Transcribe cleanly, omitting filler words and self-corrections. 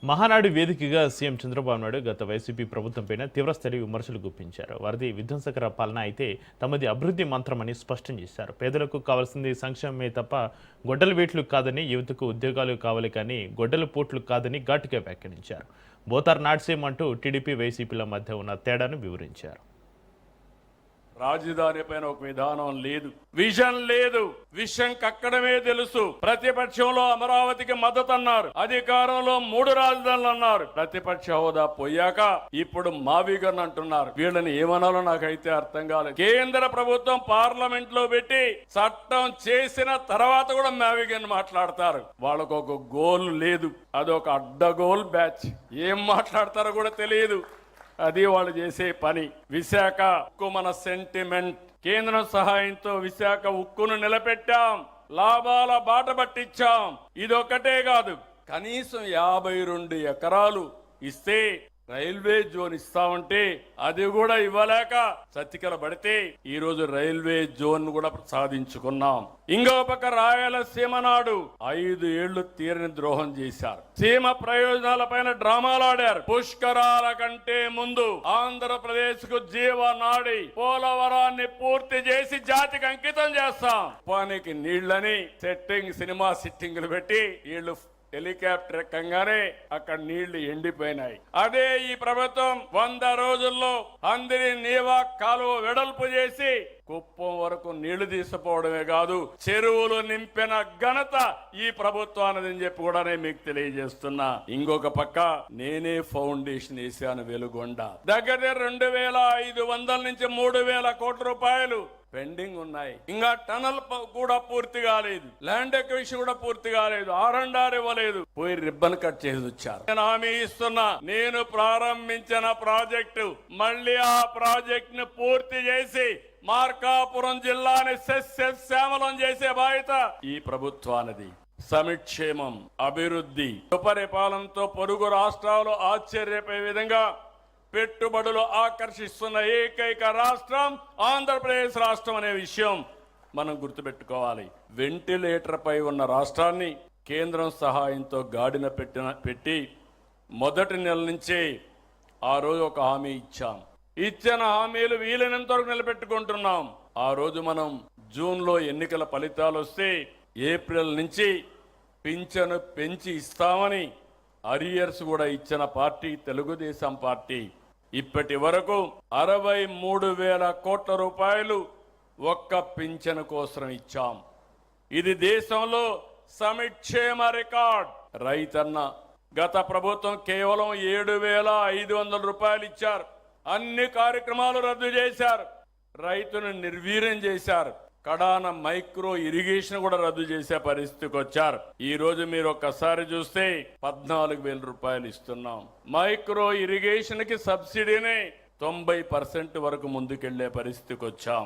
మహానాడు వేదికగా సీఎం చంద్రబాబు నాయుడు గత వైసీపీ ప్రభుత్వంపైన తీవ్రస్థాయి విమర్శలు గుప్పించారు. వారిది విధ్వంసకర పాలన అయితే తమది అభివృద్ధి మంత్రమని స్పష్టం చేశారు. పేదలకు కావాల్సింది సంక్షేమమే తప్ప గొడ్డల వేట్లు కాదని, యువతకు ఉద్యోగాలు కావాలి కానీ గొడ్డల పోట్లు కాదని ఘాటుగా వ్యాఖ్యానించారు. బోతార్ నాట్ సేమ్ అంటూ టీడీపీ వైసీపీల మధ్య ఉన్న తేడాను వివరించారు. రాజధాని పైన ఒక విధానం లేదు, విజన్ లేదు, విషయం కక్కడమే తెలుసు. ప్రతిపక్షంలో అమరావతికి మద్దతు అన్నారు, అధికారంలో 3 రాజధానులు అన్నారు. ప్రతిపక్ష హోదా పోయాక ఇప్పుడు మావిగన్ అంటున్నారు. వీళ్ళని ఏమనాలో నాకైతే అర్థం కాలేదు. కేంద్ర ప్రభుత్వం పార్లమెంట్ లో పెట్టి చట్టం చేసిన తర్వాత కూడా మావిగన్ మాట్లాడతారు. వాళ్ళకు ఒక గోల్ లేదు, అదొక అడ్డగోల్ బ్యాచ్. ఏం మాట్లాడతారో కూడా తెలియదు. అది వాళ్ళు చేసే పని. విశాఖ ఉక్కు మన సెంటిమెంట్. కేంద్రం సహాయంతో విశాఖ ఉక్కును నిలబెట్టాం, లాభాల బాట పట్టించాం. ఇదొక్కటే కాదు, కనీసం 52 ఎకరాలు ఇస్తే రైల్వే జోన్ ఇస్తామంటే అది కూడా ఇవ్వలేక చతికిల పడితే ఈ రోజు రైల్వే జోన్ కూడా సాధించుకున్నాం. ఇంకో పక్క రాయలసీమ నాడు 5 ఏళ్లు తీరని ద్రోహం చేశారు. సీమ ప్రయోజనాల పైన డ్రామాలాడారు. పుష్కరాల కంటే ముందు ఆంధ్రప్రదేశ్ కు జీవనాడి పోలవరాన్ని పూర్తి చేసి జాతికి అంకితం చేస్తాం. పానికి నీళ్లని సినిమా సిట్టింగ్లు పెట్టి వీళ్ళు హెలికాప్టర్ ఎక్కంగానే అక్కడ నీళ్లు ఎండిపోయినాయి. అదే ఈ ప్రభుత్వం 100 రోజుల్లో అందరి నీవా కాలువ వెడల్పు చేసి కుప్పం వరకు నీళ్లు తీసుకుపోవడమే కాదు, చెరువులు నింపిన ఘనత ఈ ప్రభుత్వానిదని చెప్పి కూడా నేను మీకు తెలియజేస్తున్నా. ఇంకొక పక్క నేనే ఫౌండేషన్ వేసాను వెలుగొండ. దగ్గర 2500 నుంచి 3000 కోట్ల రూపాయలు పెండింగ్ ఉన్నాయి. ఇంకా టనల్ కూడా పూర్తి కాలేదు, ల్యాండ్ ఎక్విజిషన్ కూడా పూర్తి కాలేదు, R&R ఇవ్వలేదు. పోయి రిబ్బన్ కట్ చేసి వచ్చారు. నేను హామీ ఇస్తున్నా, నేను ప్రారంభించిన ప్రాజెక్టు మళ్ళీ ఆ ప్రాజెక్ట్ ను పూర్తి చేసి మార్కాపురం జిల్లాని సస్యశ్యామలం చేసే బాధ్యత ఈ ప్రభుత్వానిది. సంక్షేమం, అభివృద్ధి, సుపరిపాలనతో పొరుగు రాష్ట్రాలు ఆశ్చర్యపోయే విధంగా పెట్టుబడులు ఆకర్షిస్తున్న ఏకైక రాష్ట్రం ఆంధ్రప్రదేశ్ రాష్ట్రం అనే విషయం మనం గుర్తుపెట్టుకోవాలి. వెంటిలేటర్ పై ఉన్న రాష్ట్రాన్ని కేంద్రం సహాయంతో గాడిన పెట్టి మొదటి నెల నుంచే ఆ రోజు ఒక హామీ ఇచ్చాం. ఇచ్చిన హామీలు వీలైనంత వరకు నిలబెట్టుకుంటున్నాం. ఆ రోజు మనం జూన్లో ఎన్నికల ఫలితాలు వస్తే ఏప్రిల్ నుంచి పింఛను పెంచి ఇస్తామని అరియర్స్ కూడా ఇచ్చిన పార్టీ తెలుగుదేశం పార్టీ. ఇప్పటి వరకు 63,000 కోట్ల రూపాయలు ఒక్క పింఛను కోసం ఇచ్చాం. ఇది దేశంలో సంక్షేమ రికార్డ్. రైతన్న గత ప్రభుత్వం కేవలం 7,500 రూపాయలు ఇచ్చారు. అన్ని కార్యక్రమాలు రద్దు చేశారు, రైతును నిర్వీర్యం చేశారు. కడాన మైక్రో ఇరిగేషన్ కూడా రద్దు చేసే పరిస్థితికి వచ్చారు. ఈ రోజు మీరు ఒక్కసారి చూస్తే 14,000 రూపాయలు ఇస్తున్నాం. మైక్రో ఇరిగేషన్ కి సబ్సిడీని 90% వరకు ముందుకెళ్లే పరిస్థితికి వచ్చాం.